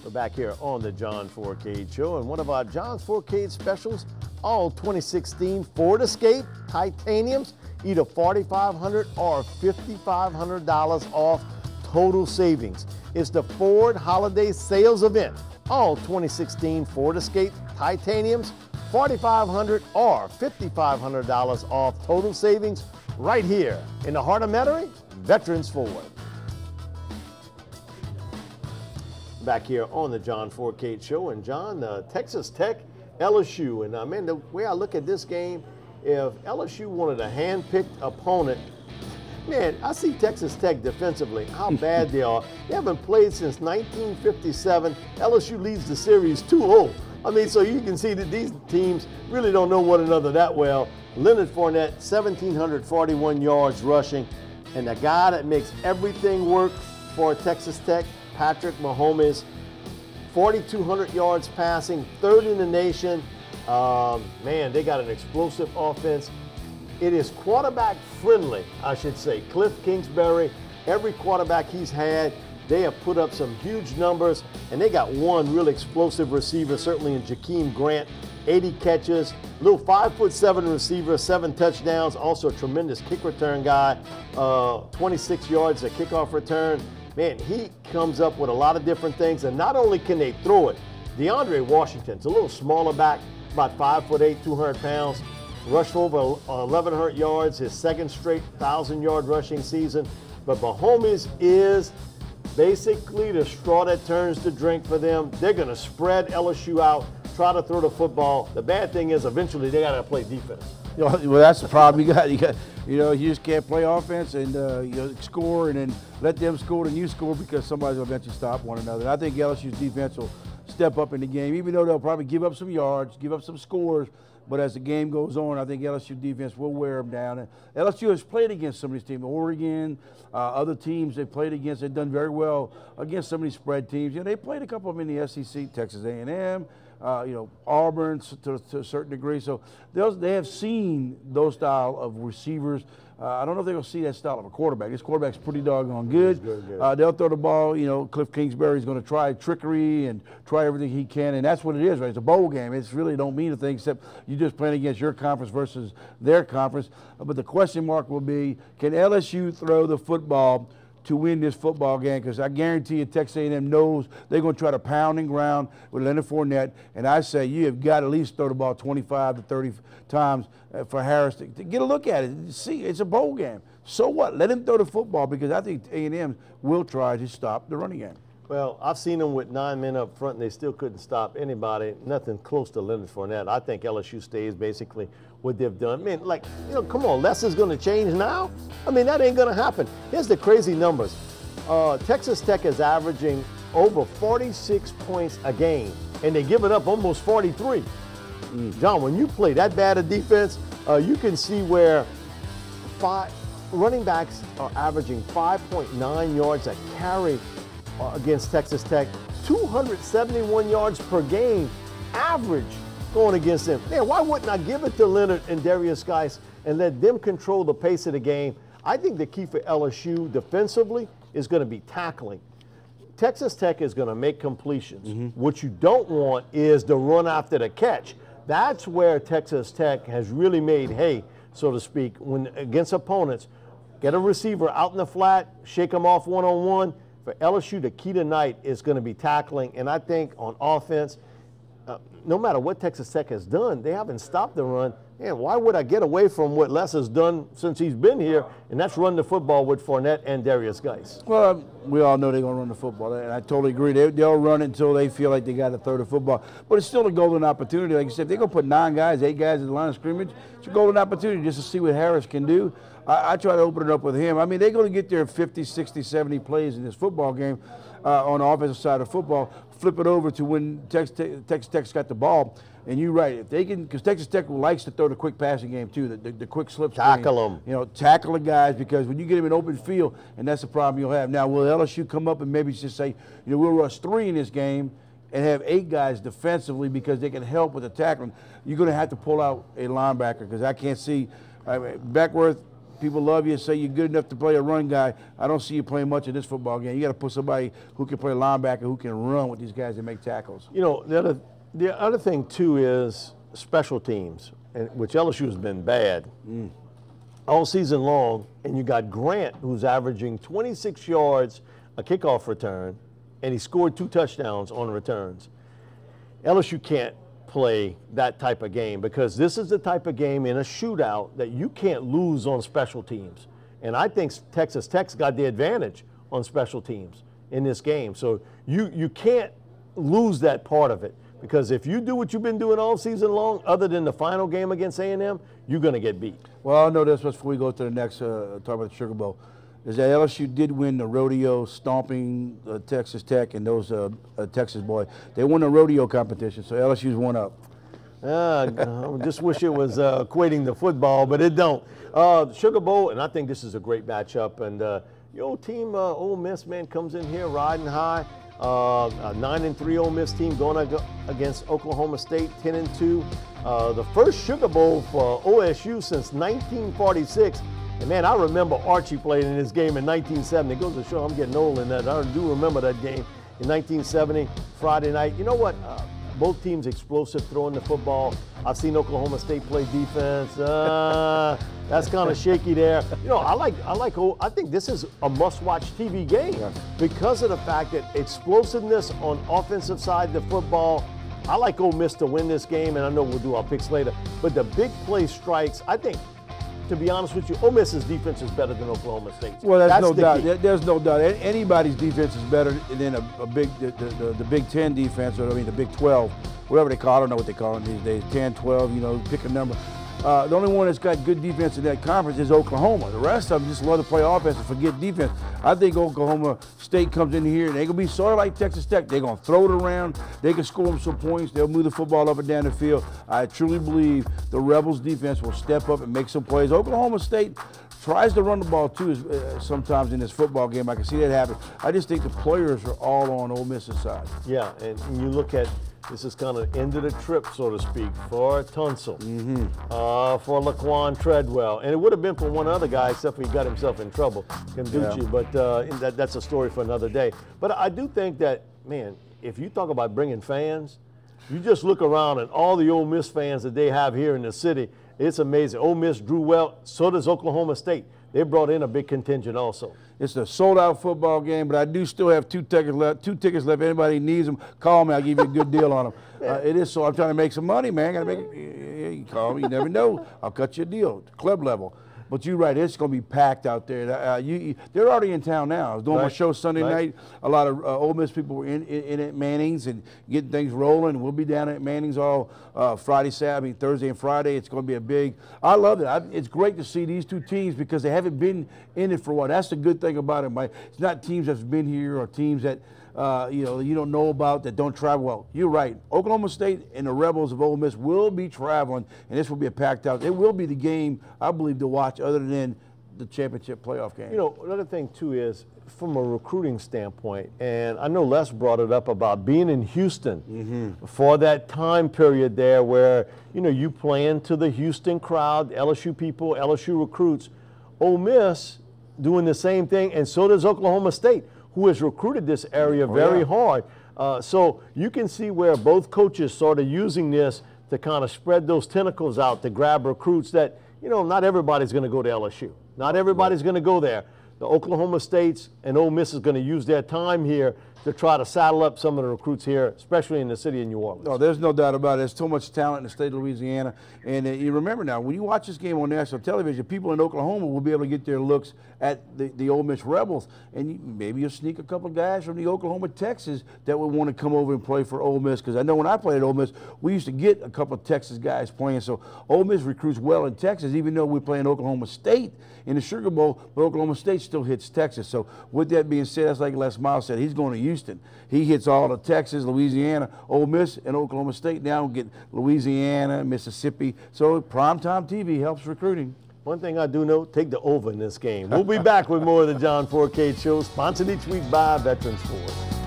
We're back here on the John Fourcade Show, and one of our John's Fourcade specials, all 2016 Ford Escape titaniums, either $4,500 or $5,500 off total savings. It's the Ford Holiday Sales Event. All 2016 Ford Escape titaniums, $4,500 or $5,500 off total savings right here in the heart of Metairie, Veterans Ford. Back here on the John Fourcade Show, and John, Texas Tech, LSU, and man, the way I look at this game, if LSU wanted a hand-picked opponent, man, I see Texas Tech defensively, how bad they are. They haven't played since 1957. LSU leads the series 2-0. I mean, so you can see that these teams really don't know one another that well. Leonard Fournette, 1,741 yards rushing, and the guy that makes everything work for Texas Tech, Patrick Mahomes, 4,200 yards passing, third in the nation. Man, they got an explosive offense. It is quarterback friendly, I should say. Cliff Kingsbury, every quarterback he's had, they have put up some huge numbers, and they got one real explosive receiver, certainly in Jakeem Grant, 80 catches, little 5'7" receiver, 7 touchdowns, also a tremendous kick return guy, 26 yards a kickoff return. Man, he comes up with a lot of different things, and not only can they throw it, DeAndre Washington's a little smaller back, about 5'8", 200 pounds, rushed for over 1,100 yards, his second straight 1,000-yard rushing season. But Mahomes is basically the straw that turns the drink for them. They're going to spread LSU out, try to throw the football. The bad thing is eventually they got to play defense. Well, that's the problem. You just can't play offense and score and then let them score and you score because somebody's going to eventually stop one another. And I think LSU's defense will step up in the game, even though they'll probably give up some yards, give up some scores. But as the game goes on, I think LSU defense will wear them down. And LSU has played against some of these teams, Oregon, other teams they've played against. They've done very well against some of these spread teams. They played a couple of them in the SEC, Texas A&M, Auburn to a certain degree. So they have seen those style of receivers. I don't know if they're going to see that style of a quarterback. This quarterback's pretty doggone good. They'll throw the ball. Cliff Kingsbury's going to try trickery and try everything he can, and that's what it is, right? It's a bowl game. It's really don't mean a thing except you're just playing against your conference versus their conference. But the question mark will be, can LSU throw the football to win this football game? Because I guarantee you Texas A&M knows they're going to try to pound and ground with Leonard Fournette, and I say you have got to at least throw the ball 25 to 30 times for Harris to get a look at it. See, it's a bowl game. So what? Let him throw the football because I think A&M will try to stop the running game. Well, I've seen them with 9 men up front, and they still couldn't stop anybody. Nothing close to Leonard Fournette. I think LSU stays basically what they've done. Man, come on, less is going to change now? I mean, that ain't going to happen. Here's the crazy numbers. Texas Tech is averaging over 46 points a game, and they're giving up almost 43. John, when you play that bad a defense, you can see where running backs are averaging 5.9 yards a carry against Texas Tech, 271 yards per game average going against them. Man, why wouldn't I give it to Leonard and Darius Geis and let them control the pace of the game? I think the key for LSU defensively is going to be tackling. Texas Tech is going to make completions. What you don't want is the run after the catch. That's where Texas Tech has really made hay, so to speak, when against opponents. Get a receiver out in the flat, shake them off one-on-one. For LSU, the key tonight is going to be tackling, and I think on offense, no matter what Texas Tech has done, they haven't stopped the run. Man, why would I get away from what Les has done since he's been here, and that's run the football with Fournette and Darius Geis? Well, we all know they're going to run the football, and I totally agree. They'll run it until they feel like they got to throw the football. But it's still a golden opportunity. Like you said, if they're going to put 9 guys, 8 guys at the line of scrimmage, it's a golden opportunity just to see what Harris can do. I try to open it up with him. I mean, they're going to get their 50, 60, 70 plays in this football game on the offensive side of football, flip it over to when Texas Tech's got the ball. And you're right, if they can, because Texas Tech likes to throw the quick passing game too, the quick slip screen. Tackle them. Tackle the guys, because when you get them in open field, and that's the problem you'll have. Now, will LSU come up and maybe just say, we'll rush 3 in this game and have 8 guys defensively because they can help with the tackling? You're going to have to pull out a linebacker because I can't see Beckworth, people love you and say you're good enough to play a run guy. I don't see you playing much in this football game. You got to put somebody who can play linebacker, who can run with these guys and make tackles. You know, the other thing too is special teams, which LSU has been bad all season long. And you got Grant, who's averaging 26 yards a kickoff return, and he scored 2 touchdowns on returns. LSU can't play that type of game because this is the type of game in a shootout that you can't lose on special teams. And I think Texas Tech's got the advantage on special teams in this game. So you can't lose that part of it, because if you do what you've been doing all season long, other than the final game against A&M, you're going to get beat. Well, I know this before we go to the next talk about the Sugar Bowl, is that LSU did win the rodeo, stomping Texas Tech and those Texas boys. They won the rodeo competition, so LSU's one up. I just wish it was equating to football, but it don't. Sugar Bowl, and I think this is a great matchup. And your old team, Ole Miss, man, comes in here riding high. A 9-3 Ole Miss team going against Oklahoma State, 10-2. The first Sugar Bowl for OSU since 1946. And man, I remember Archie playing in this game in 1970. It goes to show I'm getting old in that. I do remember that game in 1970, Friday night. You know what? Both teams explosive throwing the football. I've seen Oklahoma State play defense. That's kind of shaky there. You know, I think this is a must-watch TV game because of the fact that explosiveness on offensive side of the football. I like Ole Miss to win this game, and I know we'll do our picks later. But the big play strikes, I think, to be honest with you, Ole Miss's defense is better than Oklahoma State's. Well, that's no doubt. There's no doubt. Anybody's defense is better than the Big Ten defense, or I mean the Big 12, whatever they call it. I don't know what they call it these days. 10, 12, you know, pick a number. The only one that's got good defense in that conference is Oklahoma. The rest of them just love to play offense and forget defense. I think Oklahoma State comes in here and they're going to be sort of like Texas Tech. They're going to throw it around. They can score them some points. They'll move the football up and down the field. I truly believe the Rebels defense will step up and make some plays. Oklahoma State tries to run the ball too sometimes in this football game. I can see that happen. I just think the players are all on Ole Miss's side. Yeah, and you look at, this is kind of end of the trip, so to speak, for Tunsil, for Laquan Treadwell. And it would have been for one other guy, except for he got himself in trouble, Camducci. Yeah. But that's a story for another day. But I do think that, man, if you talk about bringing fans, you just look around and all the Ole Miss fans that they have here in the city, it's amazing. Ole Miss drew well, so does Oklahoma State. They brought in a big contingent also. It's a sold-out football game, but I do still have 2 tickets left. 2 tickets left. Anybody needs them, call me. I'll give you a good deal on them. It is so. I'm trying to make some money, man. Got to make it. You call me. You never know. I'll cut you a deal, club level. But you're right. It's going to be packed out there. They're already in town now. I was doing my show Sunday night. A lot of Ole Miss people were in at Manning's and getting things rolling. We'll be down at Manning's all Thursday and Friday. It's going to be a big. I love it. It's great to see these 2 teams because they haven't been in it for a while. That's the good thing about it. It's not teams that's been here or teams that you don't know about, that don't travel well. You're right. Oklahoma State and the Rebels of Ole Miss will be traveling, and this will be a packed out. It will be the game, I believe, to watch other than the championship playoff game. You know, another thing, too, is from a recruiting standpoint, and I know Les brought it up about being in Houston for that time period there where, you know, you playing to the Houston crowd, LSU people, LSU recruits. Ole Miss doing the same thing, and so does Oklahoma State, who has recruited this area very hard. So you can see where both coaches sort of using this to kind of spread those tentacles out to grab recruits that, you know, not everybody's going to go to LSU. Not everybody's going to go there. The Oklahoma States and Ole Miss is going to use their time here to try to saddle up some of the recruits here, especially in the city of New Orleans. No, there's no doubt about it. There's so much talent in the state of Louisiana. And you remember now, when you watch this game on national television, people in Oklahoma will be able to get their looks at the Ole Miss Rebels. And maybe you'll sneak a couple of guys from the Oklahoma Texas that would want to come over and play for Ole Miss. Because I know when I played at Ole Miss, we used to get a couple of Texas guys playing. So Ole Miss recruits well in Texas, even though we're playing Oklahoma State in the Sugar Bowl, but Oklahoma State still hits Texas. So with that being said, that's like Les Miles said, he's going to Houston. He hits all the Texas, Louisiana, Ole Miss, and Oklahoma State. Now we get Louisiana, Mississippi. So primetime TV helps recruiting. One thing I do know, take the over in this game. We'll be back with more of the John Fourcade Show, sponsored each week by Veterans Ford.